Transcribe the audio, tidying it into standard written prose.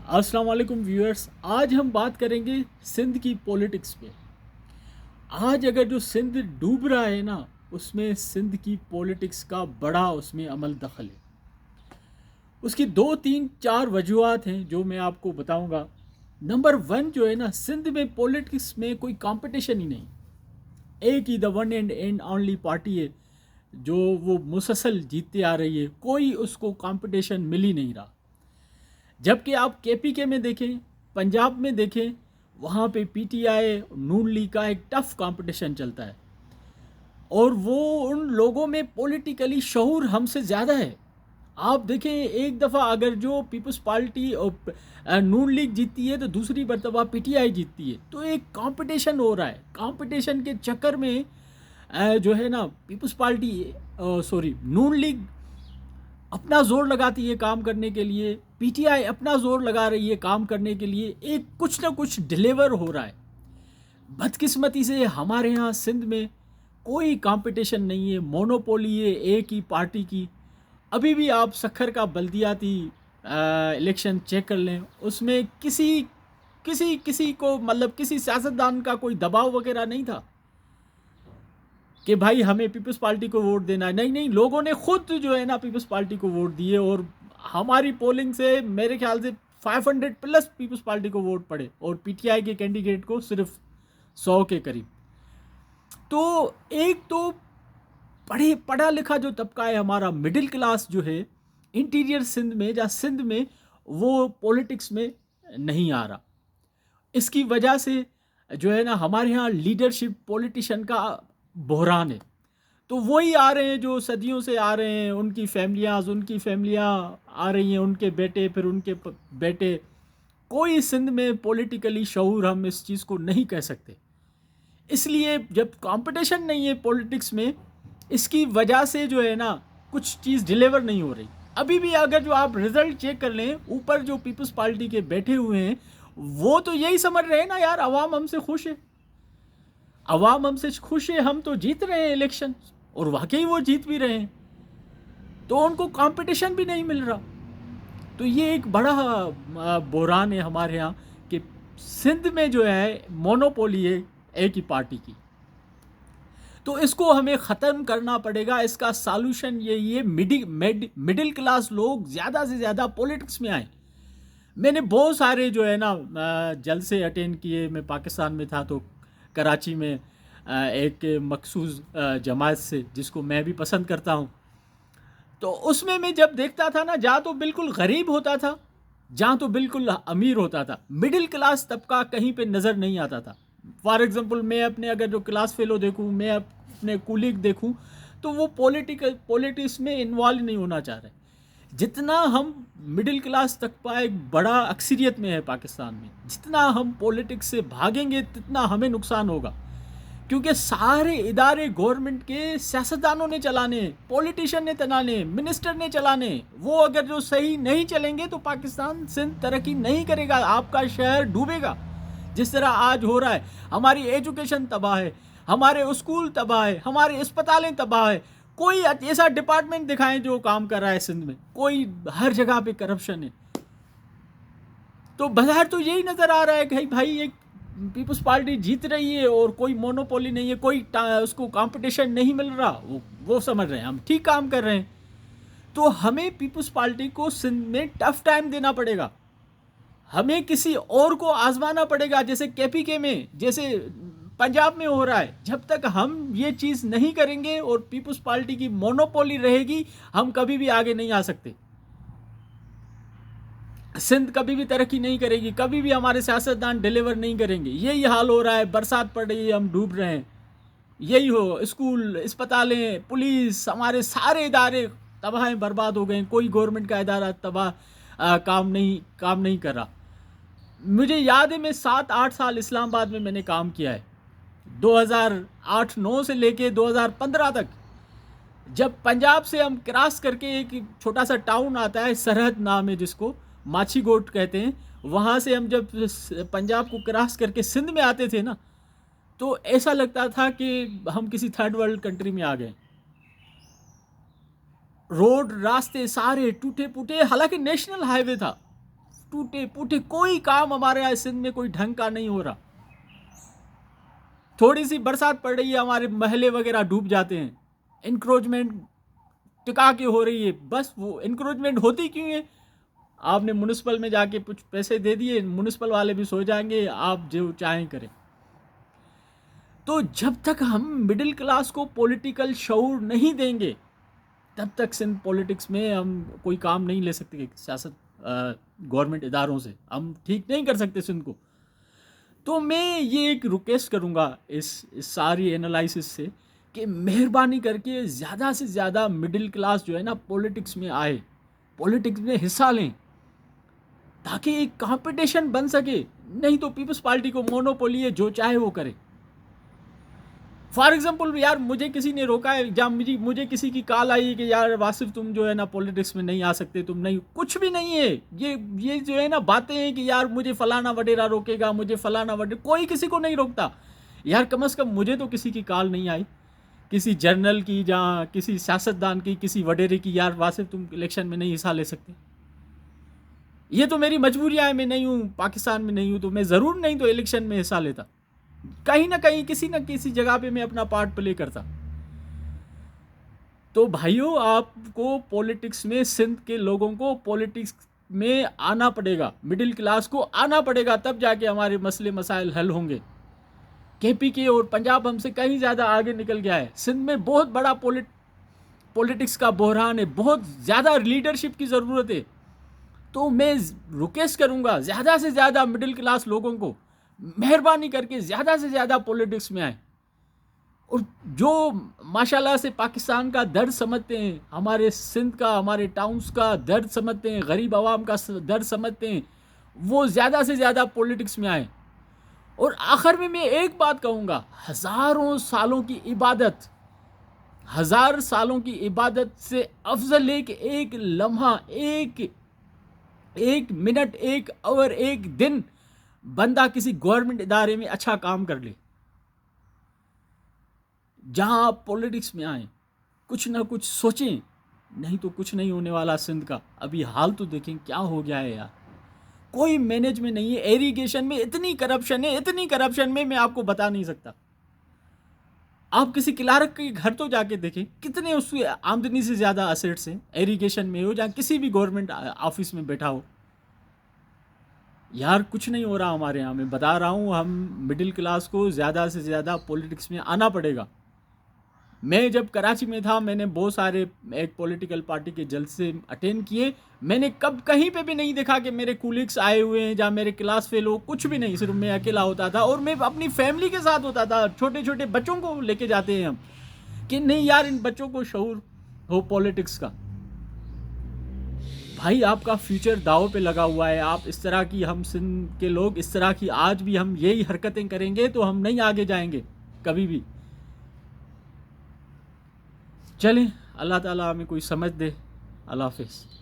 अस्सलाम वालेकुम व्यूअर्स। आज हम बात करेंगे सिंध की पॉलिटिक्स पे। आज अगर जो सिंध डूब रहा है ना, उसमें सिंध की पॉलिटिक्स का बड़ा उसमें अमल दखल है। उसकी दो तीन चार वजूहत हैं जो मैं आपको बताऊंगा। नंबर वन जो है ना, सिंध में पॉलिटिक्स में कोई कंपटीशन ही नहीं। एक ही the one and only party है जो वो मुसलसल जीतती आ रही है। कोई उसको कंपटीशन मिल ही नहीं रहा। जबकि आप केपीके में देखें, पंजाब में देखें, वहाँ पे पीटीआई नून लीग का एक टफ कंपटीशन चलता है और वो उन लोगों में पॉलिटिकली शऊर हमसे ज़्यादा है। आप देखें, एक दफ़ा अगर जो पीपल्स पार्टी और नून लीग जीतती है तो दूसरी मरतबा पीटीआई जीतती है। तो एक कंपटीशन हो रहा है। कंपटीशन के चक्कर में जो है ना, पीपल्स पार्टी सॉरी नून लीग अपना जोर लगाती है काम करने के लिए, पीटीआई अपना जोर लगा रही है काम करने के लिए। एक कुछ ना कुछ डिलीवर हो रहा है। बदकिस्मती से हमारे यहाँ सिंध में कोई कंपटीशन नहीं है, मोनोपोली है एक ही पार्टी की। अभी भी आप सखर का बल्दियाती इलेक्शन चेक कर लें, उसमें किसी किसी किसी को मतलब किसी सियासतदान का कोई दबाव वगैरह नहीं था कि भाई हमें पीपल्स पार्टी को वोट देना है। नहीं नहीं, लोगों ने खुद जो है ना पीपल्स पार्टी को वोट दिए और हमारी पोलिंग से मेरे ख्याल से 500 प्लस पीपल्स पार्टी को वोट पड़े और पीटीआई के कैंडिडेट को सिर्फ 100 के करीब। तो एक तो पढ़ा लिखा जो तबका है हमारा, मिडिल क्लास जो है इंटीरियर सिंध में या सिंध में, वो पॉलिटिक्स में नहीं आ रहा। इसकी वजह से जो है ना हमारे यहाँ लीडरशिप पॉलिटिशियन का बहरान है। तो वही आ रहे हैं जो सदियों से आ रहे हैं, उनकी फैमिलियाँ आ रही हैं, उनके बेटे, फिर उनके बेटे। कोई सिंध में पॉलिटिकली शऊर हम इस चीज़ को नहीं कह सकते। इसलिए जब कंपटीशन नहीं है पॉलिटिक्स में, इसकी वजह से जो है ना कुछ चीज़ डिलीवर नहीं हो रही। अभी भी अगर जो आप रिजल्ट चेक कर लें, ऊपर जो पीपल्स पार्टी के बैठे हुए हैं वो तो यही समझ रहे हैं ना, यार अवाम हमसे खुश है, अवाम हमसे खुश है, हम तो जीत रहे हैं इलेक्शन। और वाकई वो जीत भी रहे हैं, तो उनको कंपटीशन भी नहीं मिल रहा। तो ये एक बड़ा बहरान है हमारे यहाँ कि सिंध में जो है मोनोपोली है एक ही पार्टी की। तो इसको हमें ख़त्म करना पड़ेगा। इसका सॉल्यूशन यही है, मिडिल क्लास लोग ज़्यादा से ज़्यादा पॉलिटिक्स में आए। मैंने बहुत सारे जो है ना जलसे अटेंड किए। मैं पाकिस्तान में था तो कराची में एक मखसूस जमात से, जिसको मैं भी पसंद करता हूँ, तो उसमें मैं जब देखता था ना, जहाँ तो बिल्कुल गरीब होता था, जहाँ तो बिल्कुल अमीर होता था, मिडिल क्लास तबका कहीं पे नज़र नहीं आता था। फॉर एग्ज़ाम्पल, मैं अपने अगर जो क्लास फेलो देखूँ, मैं अपने कुलीग देखूँ, तो वो पॉलिटिक्स में इन्वॉल्व नहीं होना चाह रहे। जितना हम मिडिल क्लास तबका एक बड़ा अक्सरियत में है पाकिस्तान में, जितना हम पॉलिटिक्स से भागेंगे तितना हमें नुकसान होगा। क्योंकि सारे इदारे गवर्नमेंट के सियासतदानों ने चलाने, पॉलिटिशियन ने चलाने, मिनिस्टर ने चलाने। वो अगर जो सही नहीं चलेंगे तो पाकिस्तान सिंध तरक्की नहीं करेगा, आपका शहर डूबेगा जिस तरह आज हो रहा है। हमारी एजुकेशन तबाह है, हमारे स्कूल तबाह है, हमारे अस्पतालें तबाह है। कोई ऐसा डिपार्टमेंट दिखाएं जो काम कर रहा है सिंध में? कोई, हर जगह पे करप्शन है। तो बाहर तो यही नज़र आ रहा है कि भाई एक पीपल्स पार्टी जीत रही है और कोई मोनोपोली नहीं है, कोई उसको कंपटीशन नहीं मिल रहा। वो समझ रहे हैं हम ठीक काम कर रहे हैं। तो हमें पीपल्स पार्टी को सिंध में टफ टाइम देना पड़ेगा। हमें किसी और को आजमाना पड़ेगा, जैसे केपीके में, जैसे पंजाब में हो रहा है। जब तक हम ये चीज़ नहीं करेंगे और पीपल्स पार्टी की मोनोपोली रहेगी, हम कभी भी आगे नहीं आ सकते। सिंध कभी भी तरक्की नहीं करेगी, कभी भी हमारे सियासतदान डिलीवर नहीं करेंगे। यही हाल हो रहा है, बरसात पड़ रही है, हम डूब रहे हैं। यही हो, स्कूल, अस्पतालें, पुलिस, हमारे सारे इदारे तबाह बर्बाद हो गए। कोई गवर्नमेंट का इदारा काम नहीं कर रहा। मुझे याद है, मैं 7-8 साल इस्लामाबाद में मैंने काम किया है, 2008-9 से लेके 2015 तक। जब पंजाब से हम क्रॉस करके एक छोटा सा टाउन आता है, सरहद नाम है जिसको माछी गोट कहते हैं, वहाँ से हम जब पंजाब को क्रॉस करके सिंध में आते थे ना, तो ऐसा लगता था कि हम किसी थर्ड वर्ल्ड कंट्री में आ गए। रोड रास्ते सारे टूटे फूटे, हालांकि नेशनल हाईवे था, टूटे फूटे, कोई काम हमारे यहाँ सिंध में कोई ढंग का नहीं हो रहा। थोड़ी सी बरसात पड़ रही है, हमारे महले वगैरह डूब जाते हैं। इंक्रोचमेंट टिका के हो रही है। बस वो इंक्रोचमेंट होती क्यों है? आपने म्युनिसिपल में जाके कुछ पैसे दे दिए, म्युनिसिपल वाले भी सो जाएंगे, आप जो चाहें करें। तो जब तक हम मिडिल क्लास को पॉलिटिकल शऊर नहीं देंगे, तब तक सिंध पॉलिटिक्स में हम कोई काम नहीं ले सकते। सियासत गवर्नमेंट इदारों से हम ठीक नहीं कर सकते सिंध को। तो मैं ये एक रिक्वेस्ट करूँगा इस सारी एनालिसिस से कि मेहरबानी करके ज़्यादा से ज़्यादा मिडिल क्लास जो है ना पॉलिटिक्स में आए, पॉलिटिक्स में हिस्सा लें, ताकि एक कंपटीशन बन सके। नहीं तो पीपल्स पार्टी को मोनोपोली है, जो चाहे वो करे। फॉर एग्जाम्पल यार, मुझे किसी ने रोका है, जब मुझे किसी की कॉल आई कि यार वासिफ तुम जो है ना पॉलिटिक्स में नहीं आ सकते, तुम नहीं, कुछ भी नहीं है। ये जो है ना बातें हैं कि यार मुझे फलाना वडेरा रोकेगा, मुझे फलाना वडेरा, कोई किसी को नहीं रोकता यार। कम से कम मुझे तो किसी की कॉल नहीं आई, किसी जर्नल की, जहाँ किसी सियासतदान की, किसी वडेरे की, यार वासिफ तुम इलेक्शन में नहीं हिस्सा ले सकते। ये तो मेरी मजबूरियाँ है, मैं नहीं हूँ, पाकिस्तान में नहीं हूँ, तो मैं ज़रूर नहीं तो इलेक्शन में हिस्सा लेता। कहीं ना कहीं किसी न किसी जगह पे मैं अपना पार्ट प्ले करता। तो भाइयों, आपको पॉलिटिक्स में, सिंध के लोगों को पॉलिटिक्स में आना पड़ेगा, मिडिल क्लास को आना पड़ेगा, तब जाके हमारे मसले मसाइल हल होंगे। केपीके और पंजाब हमसे कहीं ज़्यादा आगे निकल गया है। सिंध में बहुत बड़ा पॉलिटिक्स का बहरान है, बहुत ज़्यादा लीडरशिप की ज़रूरत है। तो मैं रिक्वेस्ट करूँगा ज़्यादा से ज़्यादा मिडिल क्लास लोगों को, मेहरबानी करके ज़्यादा से ज़्यादा पॉलिटिक्स में आए। और जो माशाल्लाह से पाकिस्तान का दर्द समझते हैं, हमारे सिंध का, हमारे टाउन्स का दर्द समझते हैं, गरीब आवाम का दर्द समझते हैं, वो ज़्यादा से ज़्यादा पॉलिटिक्स में आए। और आखिर में मैं एक बात कहूँगा, हज़ारों सालों की इबादत, 1000 सालों की इबादत से अफजल है कि एक लम्हा, एक मिनट, एक आवर, एक दिन बंदा किसी गवर्नमेंट इदारे में अच्छा काम कर ले। जहां आप पॉलिटिक्स में आए, कुछ ना कुछ सोचें, नहीं तो कुछ नहीं होने वाला सिंध का। अभी हाल तो देखें क्या हो गया है यार, कोई मैनेजमेंट नहीं है। इरिगेशन में इतनी करप्शन है, इतनी करप्शन में मैं आपको बता नहीं सकता। आप किसी क्लार्क के घर तो जाके देखें, कितने उसकी आमदनी से ज़्यादा असेट्स हैं इरिगेशन में हो, जहाँ किसी भी गवर्नमेंट ऑफिस में बैठा हो। यार कुछ नहीं हो रहा हमारे यहाँ। मैं बता रहा हूँ, हम मिडिल क्लास को ज़्यादा से ज़्यादा पॉलिटिक्स में आना पड़ेगा। मैं जब कराची में था, मैंने बहुत सारे एक पॉलिटिकल पार्टी के जलसे अटेंड किए। मैंने कहीं पे भी नहीं देखा कि मेरे कुलीग्स आए हुए हैं, जहाँ मेरे क्लास फेलो, कुछ भी नहीं। सिर्फ मैं अकेला होता था, और मैं अपनी फैमिली के साथ होता था। छोटे छोटे बच्चों को लेके जाते हैं हम कि नहीं यार, इन बच्चों को शऊर हो पॉलिटिक्स का। भाई आपका फ्यूचर दाव पे लगा हुआ है। आप इस तरह की, हम सिंध के लोग इस तरह की आज भी हम यही हरकतें करेंगे तो हम नहीं आगे जाएंगे कभी भी। चलें, अल्लाह ताला हमें कोई समझ दे। अल्लाह हाफिज़।